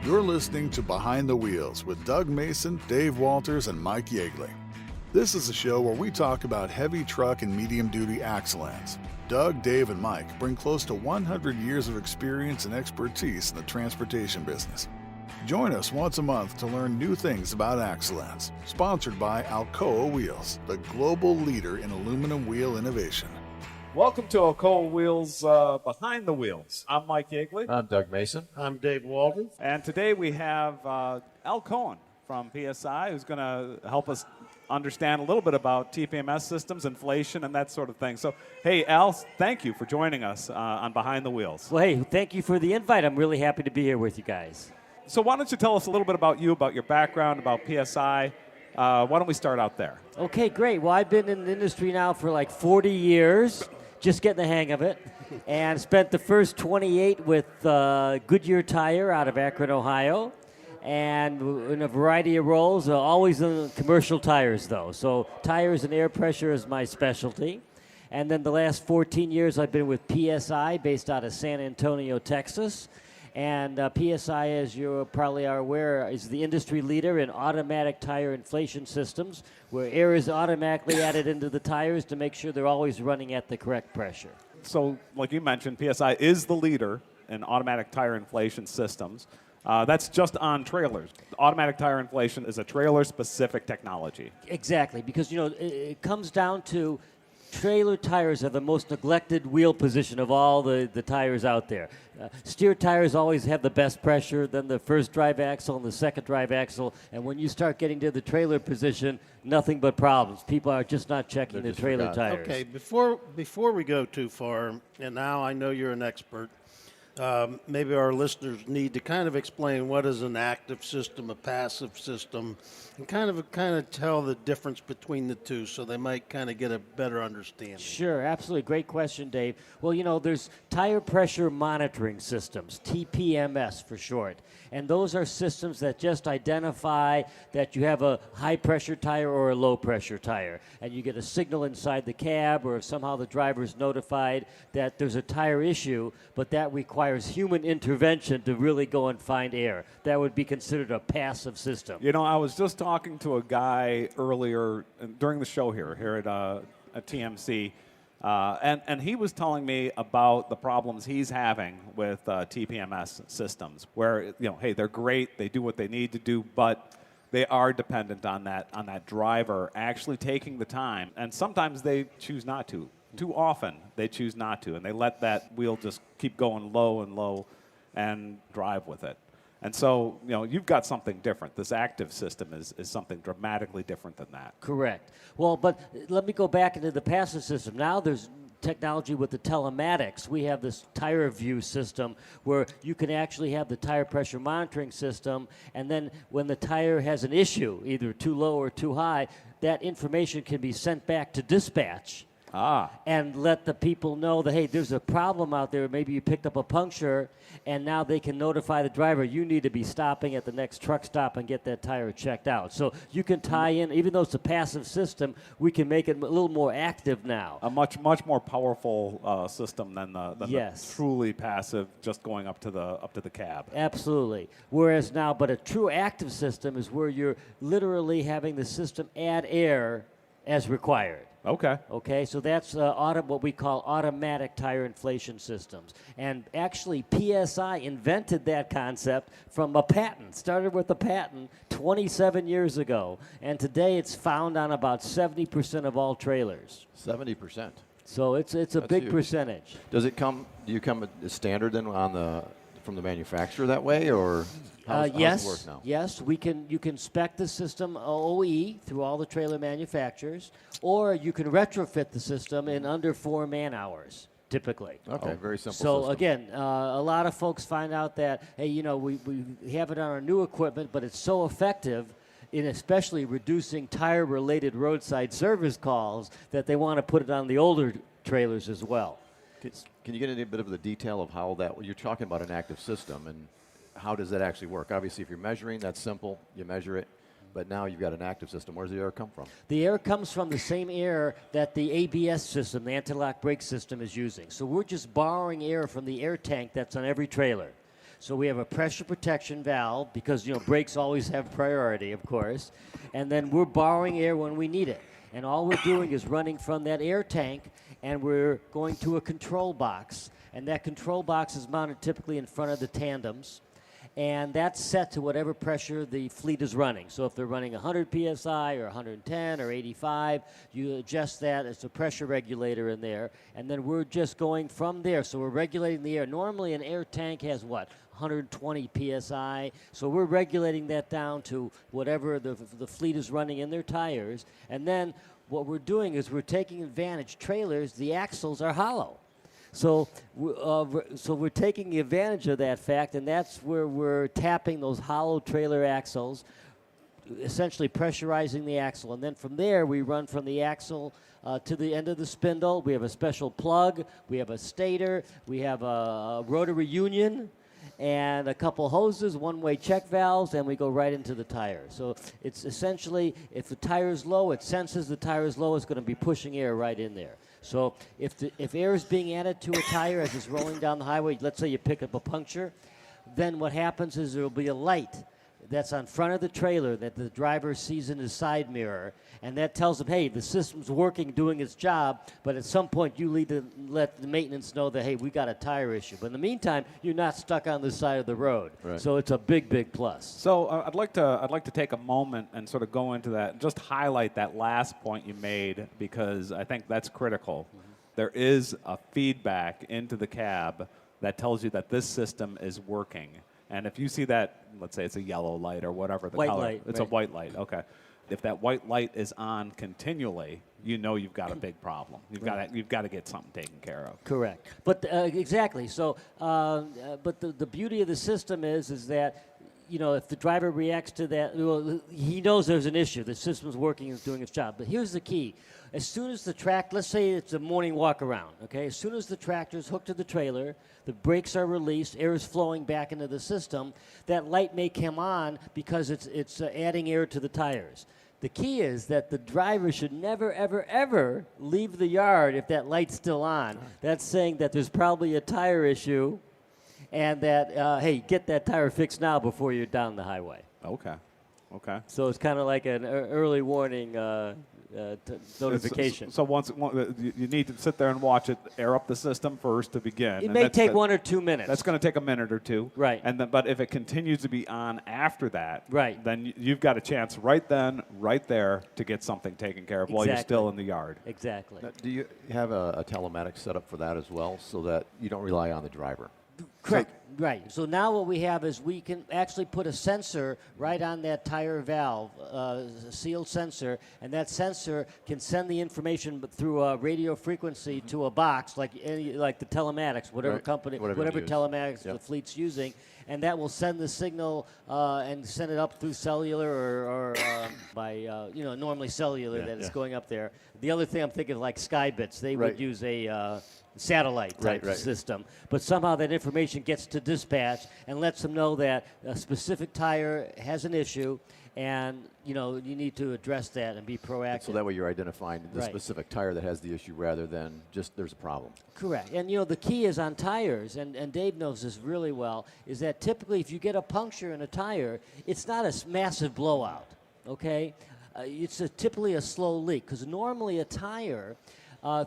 You're listening to Behind the Wheels with Doug Mason, Dave Walters, and Mike Yeagley. This is a show where we talk about heavy truck and medium-duty axle-ends. Doug, Dave, and Mike bring close to 100 years of experience and expertise in the transportation business. Join us once a month to learn new things about axle-ends. Sponsored by Alcoa Wheels, the global leader in aluminum wheel innovation. Welcome to Alcoa Wheels Behind the Wheels. I'm Mike Yeagley. I'm Doug Mason. I'm Dave Walters. And today we have Al Cohn from P.S.I. who's going to help us understand a little bit about TPMS systems, inflation, and that sort of thing. So, hey, Al, thank you for joining us on Behind the Wheels. Well, hey, thank you for the invite. I'm really happy to be here with you guys. So why don't you tell us a little bit about you, about your background, about P.S.I. Why don't we start out there? Okay, great. Well, I've been in the industry now for like 40 years, just getting the hang of it, and spent the first 28 with Goodyear Tire out of Akron, Ohio, and in a variety of roles, always in commercial tires, though. So tires and air pressure is my specialty. And then the last 14 years, I've been with P.S.I., based out of San Antonio, Texas. And P.S.I., as you probably are aware, is the industry leader in automatic tire inflation systems, where air is automatically added into the tires to make sure they're always running at the correct pressure. So, like you mentioned, P.S.I. is the leader in automatic tire inflation systems. That's just on trailers. Automatic tire inflation is a trailer-specific technology. Exactly, because, you know, it comes down to trailer tires are the most neglected wheel position of all the tires out there. Steer tires always have the best pressure, then the first drive axle and the second drive axle, and when you start getting to the trailer position, nothing but problems. People are just not checking the trailer tires. Okay, before we go too far, and now I know you're an expert, maybe our listeners need to kind of explain what is an active system, a passive system, and kind of tell the difference between the two so they might kind of get a better understanding. Sure, absolutely. Great question, Dave. Well, you know, there's tire pressure monitoring systems, TPMS for short. And those are systems that just identify that you have a high-pressure tire or a low-pressure tire. And you get a signal inside the cab, or if somehow the driver is notified that there's a tire issue, but that requires human intervention to really go and find air. That would be considered a passive system. You know, I was just talking to a guy earlier during the show here at TMC, and he was telling me about the problems he's having with TPMS systems, where, you know, hey, they're great, they do what they need to do, but they are dependent on that driver actually taking the time, and sometimes they choose not to. Too often they choose not to, and they let that wheel just keep going low and low and drive with it. And so, you know, you've got something different. This active system is something dramatically different than that. Correct. Well, but let me go back into the passive system. Now there's technology with the telematics. We have this tire view system where you can actually have the tire pressure monitoring system, and then when the tire has an issue, either too low or too high, that information can be sent back to dispatch. And let the people know that, hey, there's a problem out there. Maybe you picked up a puncture, and now they can notify the driver, you need to be stopping at the next truck stop and get that tire checked out. So you can tie in, even though it's a passive system, we can make it a little more active now. A much more powerful system than the truly passive, just going up to the cab. Absolutely. Whereas now, but a true active system is where you're literally having the system add air as required. Okay, so that's what we call automatic tire inflation systems. And actually, P.S.I. invented that concept from a patent, started with a patent 27 years ago. And today it's found on about 70% of all trailers. 70%. So it's a big huge percentage. Do you come as standard then from the manufacturer that way, or how does it work now? Yes, you can spec the system OE through all the trailer manufacturers, or you can retrofit the system in under 4 man-hours, typically. Okay, very simple So system. again, a lot of folks find out that, hey, you know, we have it on our new equipment, but it's so effective in especially reducing tire-related roadside service calls that they want to put it on the older trailers as well. Can you get into a bit of the detail of how that, you're talking about an active system, and how does that actually work? Obviously, if you're measuring, that's simple. You measure it. But now you've got an active system. Where does the air come from? The air comes from the same air that the ABS system, the anti-lock brake system, is using. So we're just borrowing air from the air tank that's on every trailer. So we have a pressure protection valve because, brakes always have priority, of course. And then we're borrowing air when we need it. And all we're doing is running from that air tank, and we're going to a control box. And that control box is mounted typically in front of the tandems. And that's set to whatever pressure the fleet is running. So if they're running 100 P.S.I. or 110 or 85, you adjust that. It's a pressure regulator in there. And then we're just going from there. So we're regulating the air. Normally an air tank has what? 120 P.S.I. So we're regulating that down to whatever the fleet is running in their tires. And then what we're doing is we're taking advantage. Trailers, the axles are hollow. So we're taking advantage of that fact, and that's where we're tapping those hollow trailer axles, essentially pressurizing the axle. And then from there, we run from the axle to the end of the spindle. We have a special plug. We have a stator. We have a rotary union and a couple hoses, one-way check valves, and we go right into the tire. So it's essentially, if the tire is low, it senses the tire is low, it's going to be pushing air right in there. So if air is being added to a tire as it's rolling down the highway, let's say you pick up a puncture, then what happens is there will be a light that's on front of the trailer that the driver sees in his side mirror, and that tells him, hey, the system's working, doing its job, but at some point you need to let the maintenance know that, hey, we got a tire issue. But in the meantime, you're not stuck on the side of the road. Right. So it's a big, big plus. So I'd like to take a moment and sort of go into that, just highlight that last point you made, because I think that's critical. Mm-hmm. There is a feedback into the cab that tells you that this system is working. And if you see that, let's say it's a yellow light or whatever the white color, light, it's right. a white light. Okay. If that white light is on continually, you know you've got a big problem. You've got to get something taken care of. Correct. But exactly. So, but the beauty of the system is that, if the driver reacts to that, well, he knows there's an issue. The system's working and doing its job. But here's the key. As soon as let's say it's a morning walk around, okay? As soon as the tractor is hooked to the trailer, the brakes are released, air is flowing back into the system, that light may come on because it's adding air to the tires. The key is that the driver should never, ever, ever leave the yard if that light's still on. That's saying that there's probably a tire issue, and that, hey, get that tire fixed now before you're down the highway. Okay. So it's kind of like an early warning notification. So you need to sit there and watch it air up the system first to begin. It may take 1 or 2 minutes. That's going to take a minute or two. Right. But if it continues to be on after that, right, then you've got a chance right then, right there, to get something taken care of while you're still in the yard. Exactly. Now, do you have a telematics setup for that as well, so that you don't rely on the driver? Correct. Right. So now what we have is we can actually put a sensor right on that tire valve, a sealed sensor, and that sensor can send the information through a radio frequency to a box, like the telematics, whatever company, whatever telematics the fleet's using, and that will send the signal and send it up through cellular or by normally cellular it's going up there. The other thing I'm thinking of, like Skybits, they would use a satellite type system, but somehow that information gets to dispatch and lets them know that a specific tire has an issue, and you need to address that and be proactive. So that way you're identifying the specific tire that has the issue rather than just there's a problem. Correct. And the key is on tires, and Dave knows this really well, is that typically if you get a puncture in a tire, it's not a massive blowout, okay? It's typically a slow leak, because normally a tire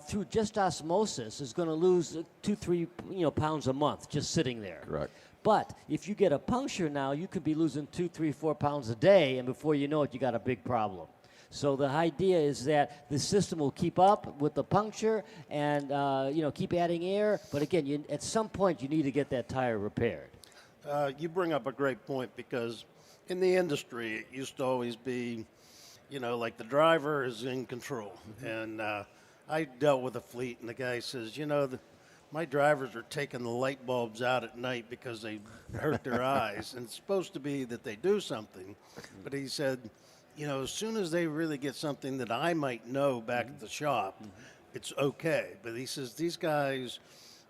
through just osmosis is going to lose 2-3 pounds a month just sitting there. Correct. But if you get a puncture now, you could be losing 2, 3, 4 pounds a day, and before you know it, you got a big problem. So the idea is that the system will keep up with the puncture and keep adding air. But again, at some point you need to get that tire repaired. You bring up a great point, because in the industry it used to always be, like the driver is in control. And I dealt with a fleet, and the guy says, my drivers are taking the light bulbs out at night because they hurt their eyes. And it's supposed to be that they do something. But he said, as soon as they really get something that I might know back at the shop, it's okay. But he says these guys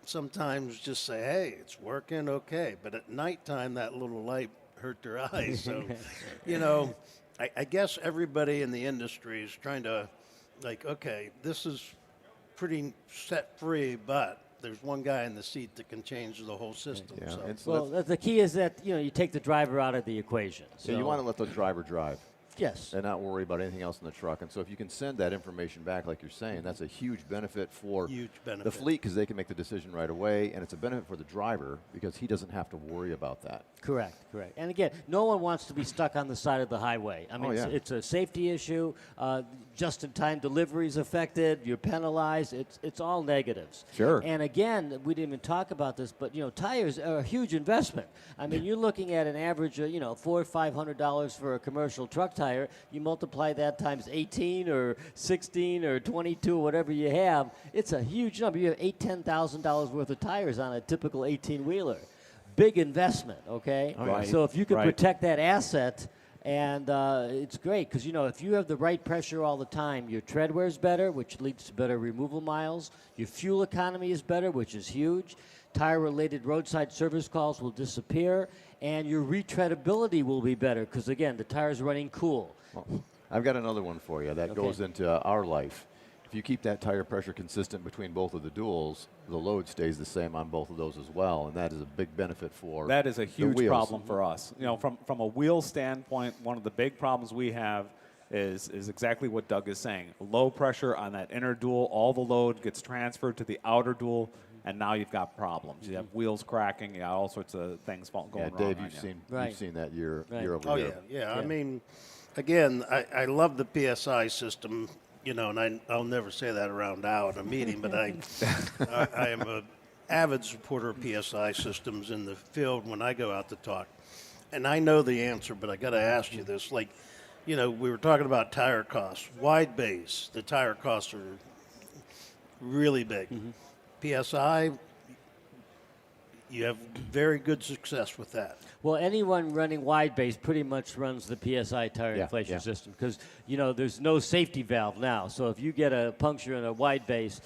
sometimes just say, hey, it's working okay. But at nighttime, that little light hurt their eyes. So, I guess everybody in the industry is trying to, okay, this is pretty set free, but there's one guy in the seat that can change the whole system. Yeah, So. and so Well, the key is that you take the driver out of the equation. so you want to let the driver drive. Yes. And not worry about anything else in the truck. And so if you can send that information back, like you're saying, that's a huge benefit for Huge benefit. the fleet because they can make the decision right away, and it's a benefit for the driver because he doesn't have to worry about that. Correct. And again, no one wants to be stuck on the side of the highway. I mean, yeah. it's a safety issue. Just-in-time deliveries affected. You're penalized. It's all negatives. Sure. And again, we didn't even talk about this, but tires are a huge investment. I mean, you're looking at an average, of, $400 or $500 for a commercial truck tire. You multiply that times 18 or 16 or 22 or whatever you have. It's a huge number. You have $10,000 worth of tires on a typical 18-wheeler. Big investment, okay? Right. So if you can Right. protect that asset, and it's great because, if you have the right pressure all the time, your tread wear is better, which leads to better removal miles. Your fuel economy is better, which is huge. Tire-related roadside service calls will disappear, and your retreadability will be better because, again, the tire's running cool. Well, I've got another one for you that goes into our life. If you keep that tire pressure consistent between both of the duals, the load stays the same on both of those as well, and that is a big benefit for That is a the huge wheels. problem for us. From a wheel standpoint, one of the big problems we have is exactly what Doug is saying. Low pressure on that inner dual, all the load gets transferred to the outer dual, and now you've got problems. You have wheels cracking, you got all sorts of things going Yeah, wrong. Dave, on you've you. seen Right. you've seen that year Right. over Oh, year. yeah. I mean, again, I love the P.S.I. system, and I'll never say that around Dow in a meeting, but I am an avid supporter of P.S.I. systems in the field when I go out to talk. And I know the answer, but I got to ask you this. Like, we were talking about tire costs. Wide base, the tire costs are really big. P.S.I., you have very good success with that. Well, anyone running wide base pretty much runs the PSI tire Yeah, inflation yeah. system because, there's no safety valve now. So if you get a puncture in a wide base,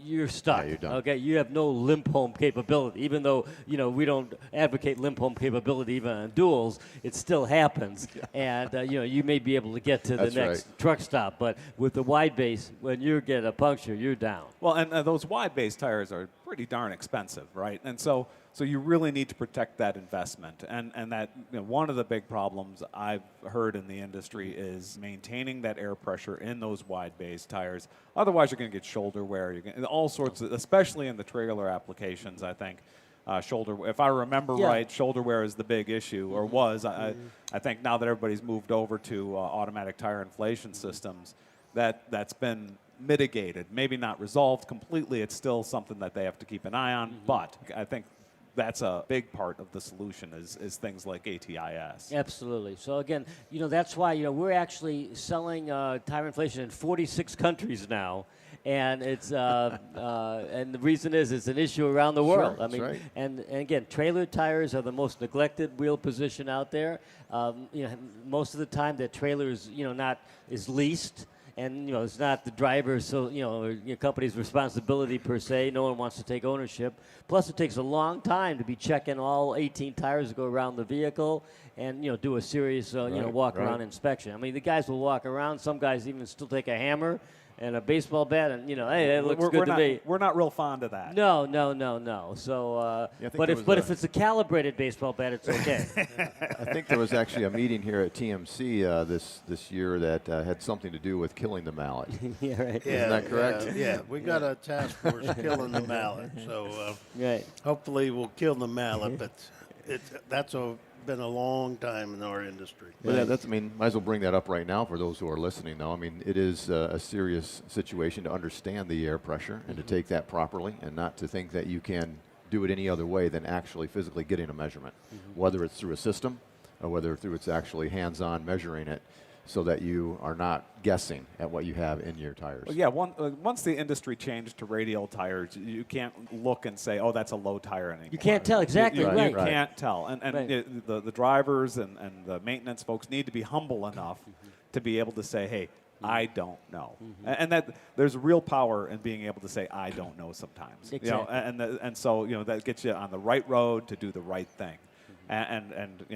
you're stuck. Yeah, you're done. Okay, you have no limp home capability. Even though we don't advocate limp home capability even on duals, it still happens. And you may be able to get to the That's next right. truck stop, but with the wide base, when you get a puncture, you're down. Well, and those wide base tires are pretty darn expensive, right? And so you really need to protect that investment. And that one of the big problems I've heard in the industry is maintaining that air pressure in those wide base tires. Otherwise, you're going to get shoulder wear. You're going all sorts of, especially in the trailer applications. I think shoulder. If I remember right, shoulder wear is the big issue, or was. I think now that everybody's moved over to automatic tire inflation systems, that's been mitigated. Maybe not resolved completely. It's still something that they have to keep an eye on. But I think that's a big part of the solution is things like ATIS. Absolutely. So again, that's why we're actually selling tire inflation in 46 countries now, and it's and the reason is it's an issue around the world. Sure, that's right. and again, trailer tires are the most neglected wheel position out there. Most of the time, that trailer is is leased. And it's not the driver's, so your company's responsibility per se. No one wants to take ownership. Plus, it takes a long time to be checking all 18 tires that go around the vehicle, and do a serious walk around inspection. I mean, the guys will walk around. Some guys even still take a hammer and a baseball bat, and hey, that looks good to me. We're not real fond of that. No. So, but if it's a calibrated baseball bat, it's okay. I think there was actually a meeting here at TMC this year that had something to do with killing the mallet. Yeah, right. Isn't that correct? Yeah, we got a task force killing the mallet. So Right. hopefully we'll kill the mallet, but that's been a long time in our industry. Well, might as well bring that up right now for those who are listening, though. I mean, it is a serious situation to understand the air pressure and to take that properly and not to think that you can do it any other way than actually physically getting a measurement, whether it's through a system or whether through it's actually hands-on measuring it so that you are not guessing at what you have in your tires. Well, yeah, once the industry changed to radial tires, you can't look and say, oh, that's a low tire anymore. You can't tell exactly. You Right. can't tell. And Right. the drivers and the maintenance folks need to be humble enough to be able to say, hey, I don't know. And that there's real power in being able to say, I don't know sometimes. Exactly. And so that gets you on the right road to do the right thing. And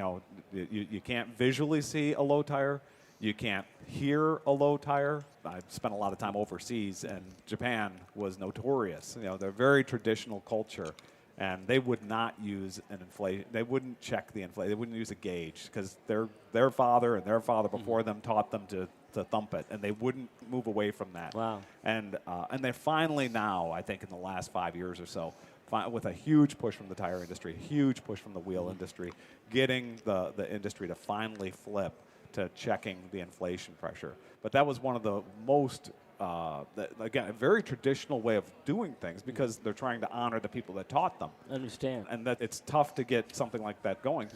you can't visually see a low tire. You can't hear a low tire. I've spent a lot of time overseas, and Japan was notorious. They're a very traditional culture, and they would not use an inflation. They wouldn't check the inflation. They wouldn't use a gauge because their father and their father before them taught them to thump it, and they wouldn't move away from that. Wow. And they're finally now, I think in the last 5 years or so, with a huge push from the tire industry, a huge push from the wheel industry, getting the industry to finally flip to checking the inflation pressure. But that was one of the most, again, a very traditional way of doing things because they're trying to honor the people that taught them. Understand. And that it's tough to get something like that going.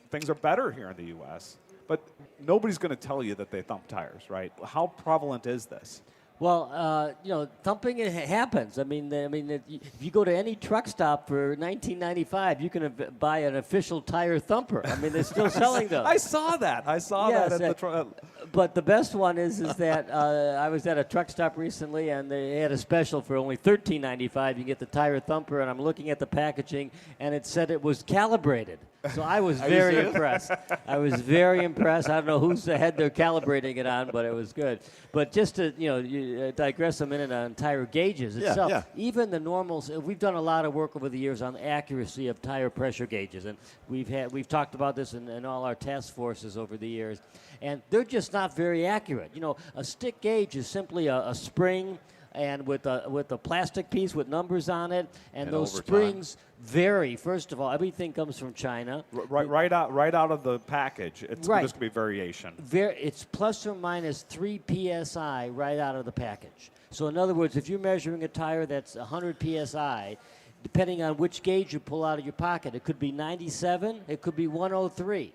Things are better here in the U.S., but nobody's going to tell you that they thump tires, right? How prevalent is this? Well, thumping it happens. I mean, if you go to any truck stop for $19.95, you can buy an official tire thumper. I mean, they're still selling them. I saw that. That at the truck. But the best one is that I was at a truck stop recently, and they had a special for only $13.95. You get the tire thumper, and I'm looking at the packaging, and it said it was calibrated. So I was very impressed. I was very impressed. I don't know whose head they're calibrating it on, but it was good. But just to digress a minute on tire gauges itself, even the normals. We've done a lot of work over the years on the accuracy of tire pressure gauges, and we've talked about this in all our task forces over the years, and they're just not very accurate. A stick gauge is simply a spring and with a plastic piece with numbers on it, and those springs vary. First of all, everything comes from China. Right out of the package, it's just going to be variation. It's plus or minus 3 P.S.I. right out of the package. So in other words, if you're measuring a tire that's 100 P.S.I., depending on which gauge you pull out of your pocket, it could be 97, it could be 103.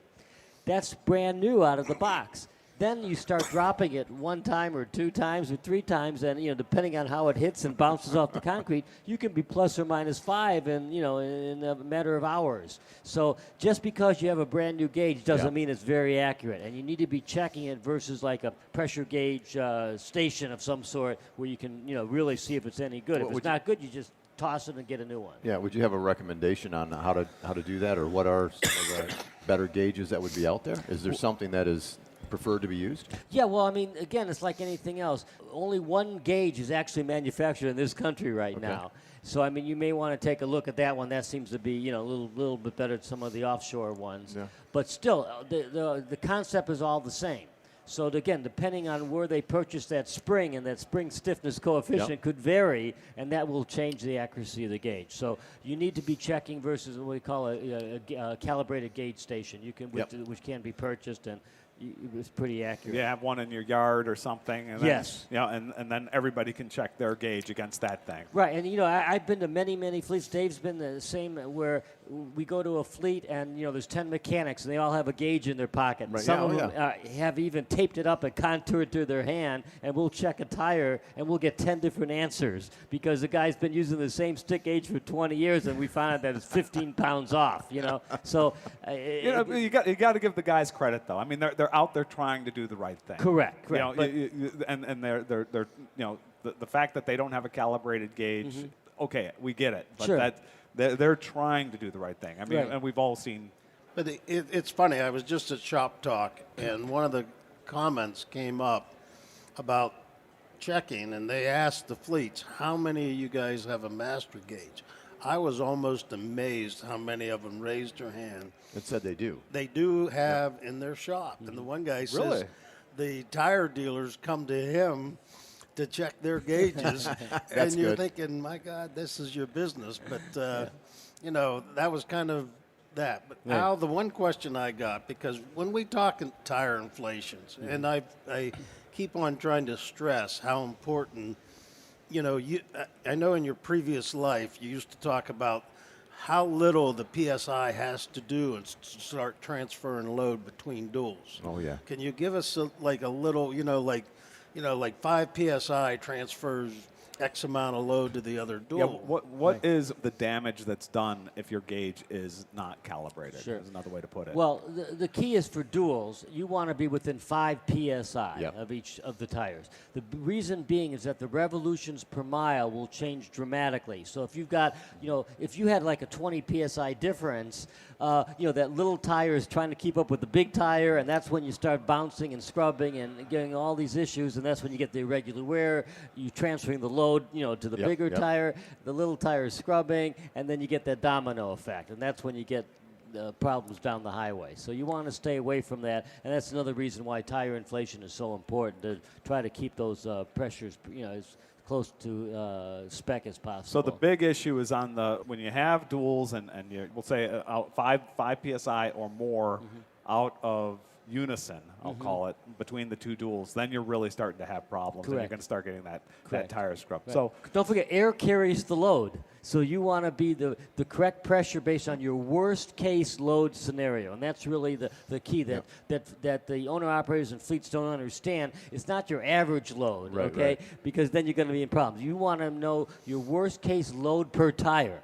That's brand new out of the box. Then you start dropping it one time or two times or three times, and depending on how it hits and bounces off the concrete, you can be plus or minus 5 in a matter of hours. So just because you have a brand new gauge doesn't mean it's very accurate, and you need to be checking it versus like a pressure gauge station of some sort where you can really see if it's any good. If it's not good, you just toss it and get a new one. Yeah, would you have a recommendation on how to do that, or what are some of the better gauges that would be out there? Is there something that is preferred to be used? Yeah, well, I mean, again, it's like anything else. Only one gauge is actually manufactured in this country right now. So, I mean, you may want to take a look at that one. That seems to be, a little bit better than some of the offshore ones. Yeah. But still, the concept is all the same. So, again, depending on where they purchase that spring, and that spring stiffness coefficient could vary, and that will change the accuracy of the gauge. So, you need to be checking versus what we call a calibrated gauge station, which can be purchased, and it was pretty accurate. You have one in your yard or something, and and then everybody can check their gauge against that thing. Right, and I've been to many fleets. Dave's been the same, where we go to a fleet and there's 10 mechanics and they all have a gauge in their pocket. Right. Some of them have even taped it up and contoured to their hand, and we'll check a tire and we'll get 10 different answers because the guy's been using the same stick gauge for 20 years, and we found out that it's 15 pounds off. So you got to give the guys credit, though. I mean, they're out there trying to do the right thing. Correct. And they're the fact that they don't have a calibrated gauge. Okay, we get it, but they're trying to do the right thing. I mean, and we've all seen. But it's funny. I was just at Shop Talk, and one of the comments came up about checking, and they asked the fleets, how many of you guys have a master gauge? I was almost amazed how many of them raised their hand. It said they do. They do have in their shop. And the one guy says the tire dealers come to him to check their gauges. And you're thinking, my God, this is your business. But, that was kind of that. But now the one question I got, because when we talk tire inflations, and I keep on trying to stress how important, I know in your previous life you used to talk about how little the P.S.I. has to do and start transferring load between duals. Oh, yeah. Can you give us a little, like 5 P.S.I. transfers X amount of load to the other dual. Yeah, what is the damage that's done if your gauge is not calibrated? Sure. Is another way to put it. Well, the key is for duals, you want to be within 5 PSI Yep. of each of the tires. The reason being is that the revolutions per mile will change dramatically. So if you've got, if you had like a 20 PSI difference, that little tire is trying to keep up with the big tire, and that's when you start bouncing and scrubbing and getting all these issues, and that's when you get the irregular wear. You're transferring the load, to the bigger tire, the little tire is scrubbing, and then you get that domino effect, and that's when you get problems down the highway. So you want to stay away from that, and that's another reason why tire inflation is so important, to try to keep those pressures, as close to spec as possible. So the big issue is on when you have duals and we'll say out 5 PSI or more out of unison, I'll call it, between the two duals, then you're really starting to have problems. And you're going to start getting that tire scrub. Right. So don't forget, air carries the load. So you want to be the correct pressure based on your worst case load scenario. And that's really the key that the owner operators and fleets don't understand. It's not your average load, okay? Because then you're going to be in problems. You want to know your worst case load per tire.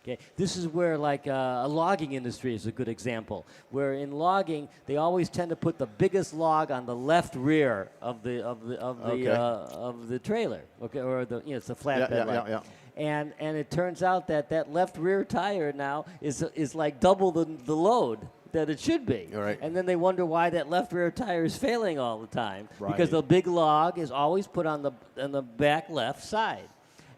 Okay, this is where a logging industry is a good example. Where in logging, they always tend to put the biggest log on the left rear of the trailer, okay, or it's a flatbed. And it turns out that left rear tire now is like double the load that it should be. Right. And then they wonder why that left rear tire is failing all the time, because the big log is always put on the back left side.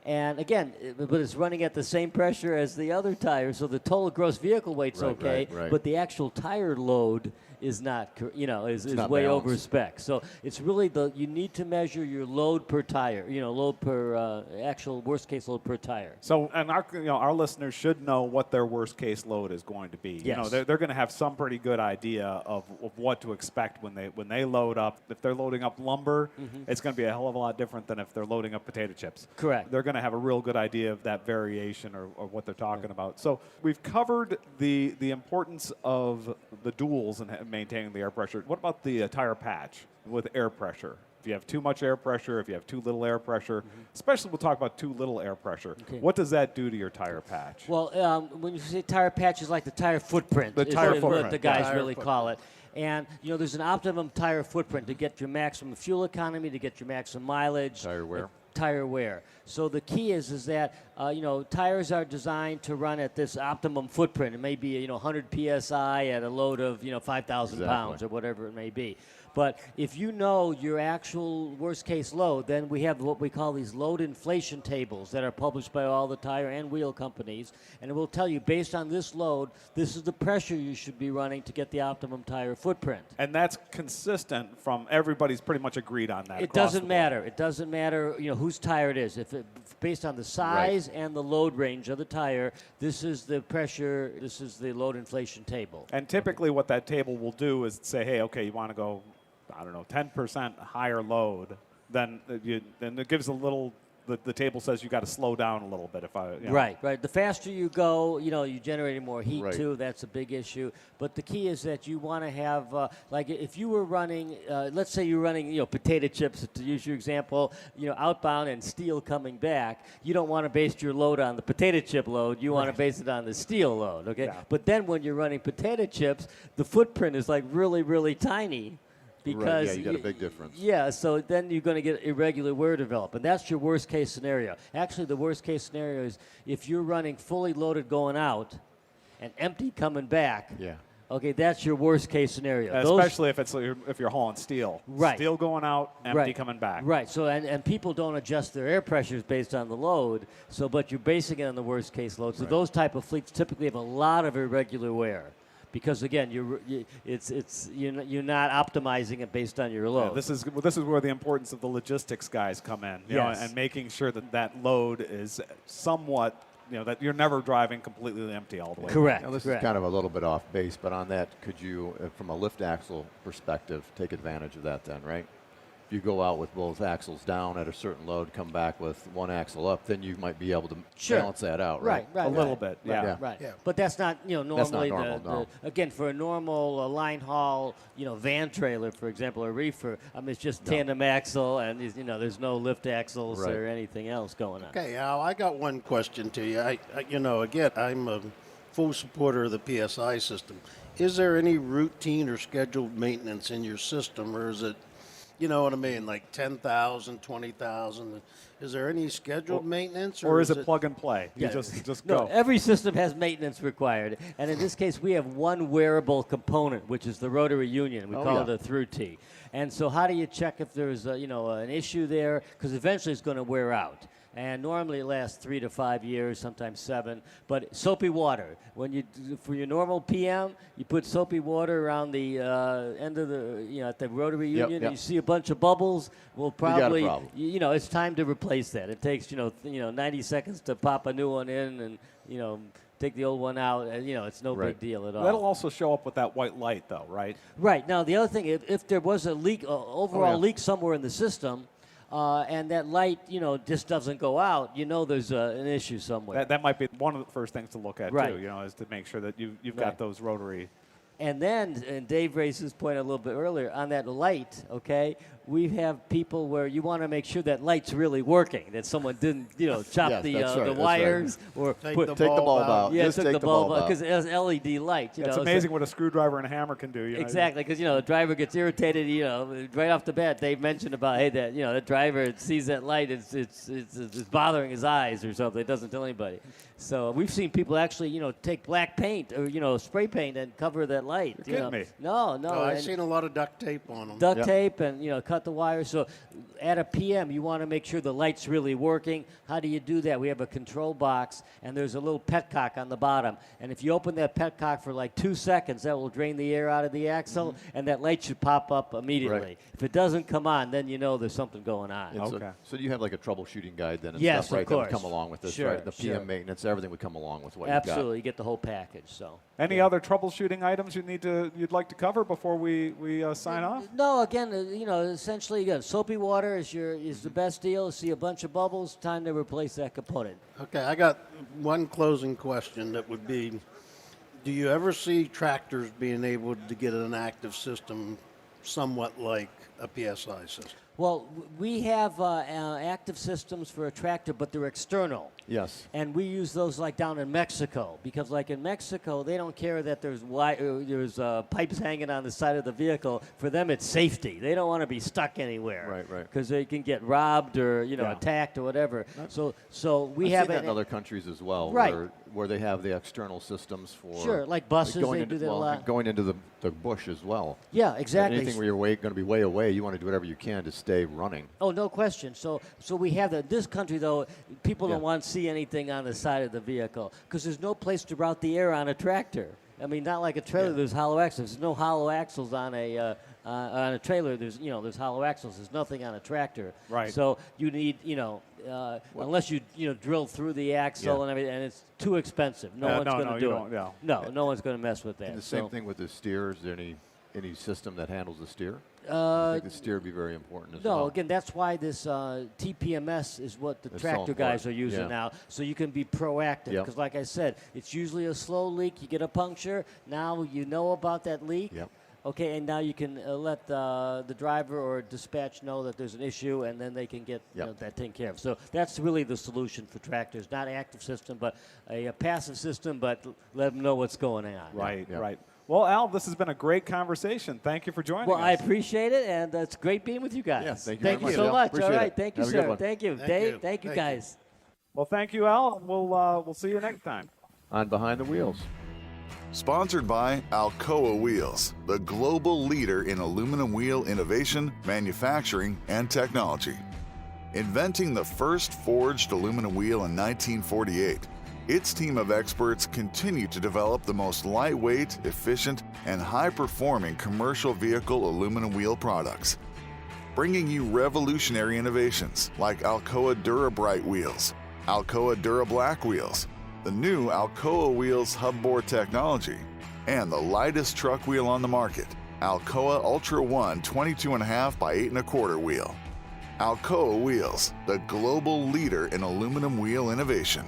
And again, but it's running at the same pressure as the other tires, so the total gross vehicle weight's okay, but the actual tire load is not, is way over spec. So it's really you need to measure your load per tire, load per actual worst case load per tire. So, and our listeners should know what their worst case load is going to be. Yes. They're going to have some pretty good idea of what to expect when they load up. If they're loading up lumber, it's going to be a hell of a lot different than if they're loading up potato chips. Correct. They're going to have a real good idea of that variation or what they're talking about. So we've covered the importance of the duals and maintaining the air pressure. What about the tire patch with air pressure? If you have too much air pressure, if you have too little air pressure, especially we'll talk about too little air pressure. Okay. What does that do to your tire patch? Well, when you say tire patch, is like the tire footprint. The tire footprint. What the guys really call it. And, there's an optimum tire footprint to get your maximum fuel economy, to get your maximum mileage. Tire wear. So the key is that tires are designed to run at this optimum footprint. It may be 100 psi at a load of 5,000 pounds or whatever it may be. But if you know your actual worst case load, then we have what we call these load inflation tables that are published by all the tire and wheel companies, and it will tell you, based on this load, this is the pressure you should be running to get the optimum tire footprint. And that's consistent from everybody's pretty much agreed on that. It doesn't matter. It doesn't matter whose tire it is. Based on the size and the load range of the tire, this is the pressure, this is the load inflation table. And typically what that table will do is say, hey, okay, you want to go 10% higher load, then it gives a little. The table says you got to slow down a little bit. Right. The faster you go, you generate more heat too. That's a big issue. But the key is that you want to have, if you were running, let's say you're running, potato chips, to use your example, outbound and steel coming back. You don't want to base your load on the potato chip load. You want to base it on the steel load. Okay. Yeah. But then when you're running potato chips, the footprint is really, really tiny. Because you got a big difference. Yeah, so then you're going to get irregular wear develop, and that's your worst case scenario. Actually, the worst case scenario is if you're running fully loaded going out and empty coming back. Yeah. Okay, that's your worst case scenario. Especially if you're hauling steel. Right. Steel going out, empty coming back. Right. So and people don't adjust their air pressures based on the load. So but you're basing it on the worst case load. So those type of fleets typically have a lot of irregular wear. Because again, you're not optimizing it based on your load. Yeah, this is where the importance of the logistics guys come in, and making sure that load is somewhat, that you're never driving completely empty all the way. Correct. Now, this is kind of a little bit off base, but on that, could you, from a lift axle perspective, take advantage of that then, right? If you go out with both axles down at a certain load, come back with one axle up, then you might be able to balance that out, right? A little bit, yeah. Right. Yeah. But that's not, normally That's not normal, no. again, for a normal line haul, van trailer, for example, or reefer, it's just tandem axle and, there's no lift axles Right. or anything else going on. Okay, Al, I got one question to you. Again, I'm a full supporter of the P.S.I. system. Is there any routine or scheduled maintenance in your system, or is it, you know what I mean, like 10,000, 20,000? Is there any scheduled maintenance, Or is it plug and play? You Yeah. just No, go. every system has maintenance required. And in this case, we have one wearable component, which is the rotary union. We call it a through T. And so how do you check if there's, an issue there? Because eventually it's going to wear out. And normally it lasts 3 to 5 years, sometimes 7. But soapy water, for your normal PM, you put soapy water around the end of the, at the rotary union. Yep. You see a bunch of bubbles. Well, got a probably, problem. it's time to replace that. It takes, 90 seconds to pop a new one in, and take the old one out. It's no big deal at all. That'll also show up with that white light, though, right? Right. Now, the other thing, if there was a leak, overall leak somewhere in the system, and that light, just doesn't go out, there's an issue somewhere. That might be one of the first things to look at, Right. too, is to make sure that you've Right. got those rotary. And then, and Dave raised his point a little bit earlier, on that light, okay, we have people where you want to make sure that light's really working, that someone didn't, chop Yes, the that's right, that's or Take put... the Take the bulb out. Yeah, Just took take the the bulb bulb out out. because it has LED light. It's amazing what a screwdriver and a hammer can do. Exactly, because the driver gets irritated. Right off the bat, Dave mentioned about that the driver sees that light, it's bothering his eyes or something. It doesn't tell anybody. So we've seen people actually take black paint or spray paint and cover that light. You're kidding me. No. I've and seen a lot of duct tape on them. duct tape and cut the wire. So at a PM, you want to make sure the light's really working. How do you do that? We have a control box, and there's a little petcock on the bottom. And if you open that petcock for like 2 seconds, that will drain the air out of the axle, and that light should pop up immediately. Right. If it doesn't come on, then there's something going on. Okay. So you have like a troubleshooting guide then and Yes, stuff, right? of That would course. come along with this, Sure, right? The PM sure. maintenance, everything would come along with what Absolutely, you get the whole package. So. Any other troubleshooting items you'd like to cover before we sign off? No, again, essentially, again, soapy water is the best deal. See a bunch of bubbles, time to replace that component. Okay, I got one closing question that would be, do you ever see tractors being able to get an active system somewhat like a P.S.I. system? Well, we have active systems for a tractor, but they're external. Yes. And we use those like down in Mexico, because like in Mexico, they don't care that there's pipes hanging on the side of the vehicle. For them, it's safety. They don't want to be stuck anywhere. Right. Because they can get robbed or attacked or whatever. So we I've have seen that in other countries as well, Right. where they have the external systems for Sure, like buses, going they into, do that a well, lot. going into the bush as well. Yeah, exactly. Anything where you're going to be way away, you want to do whatever you can to stay running. Oh, no question. So we have that. This country, though, people Yeah. don't want to see anything on the side of the vehicle because there's no place to route the air on a tractor. I mean, not like a trailer. There's hollow axles. There's no hollow axles on a trailer. There's hollow axles. There's nothing on a tractor. Right. So you need unless you drill through the axle and everything, and it's too expensive. No one's going to do it. No one's going to mess with that. And the same thing with the steer. Is there any system that handles the steer? I think the steer would be very important as well. No, again, that's why this TPMS is what the It's tractor so guys are important, using yeah. now, so you can be proactive. Yep. Because like I said, it's usually a slow leak. You get a puncture. Now you know about that leak. Yep. Okay, and now you can let the driver or dispatch know that there's an issue, and then they can get that taken care of. So that's really the solution for tractors. Not an active system, but a passive system, but let them know what's going on. Right, Yeah. right. Well, Al, this has been a great conversation. Thank you for joining Well, us. I appreciate it, and it's great being with you guys. Yeah, thank you very much, so Al. much. Appreciate All it. right, thank you, Have a good sir. one. Thank you, Thank Dave. you. Thank you, Thank you. guys. Well, thank you, Al. We'll see you next time. On Behind the Wheels. Sponsored by Alcoa Wheels, the global leader in aluminum wheel innovation, manufacturing, and technology. Inventing the first forged aluminum wheel in 1948, its team of experts continue to develop the most lightweight, efficient, and high-performing commercial vehicle aluminum wheel products. Bringing you revolutionary innovations like Alcoa DuraBrite wheels, Alcoa DuraBlack wheels, the new Alcoa Wheels hub bore technology, and the lightest truck wheel on the market, Alcoa Ultra 1 22.5 by 8.25 wheel. Alcoa Wheels, the global leader in aluminum wheel innovation.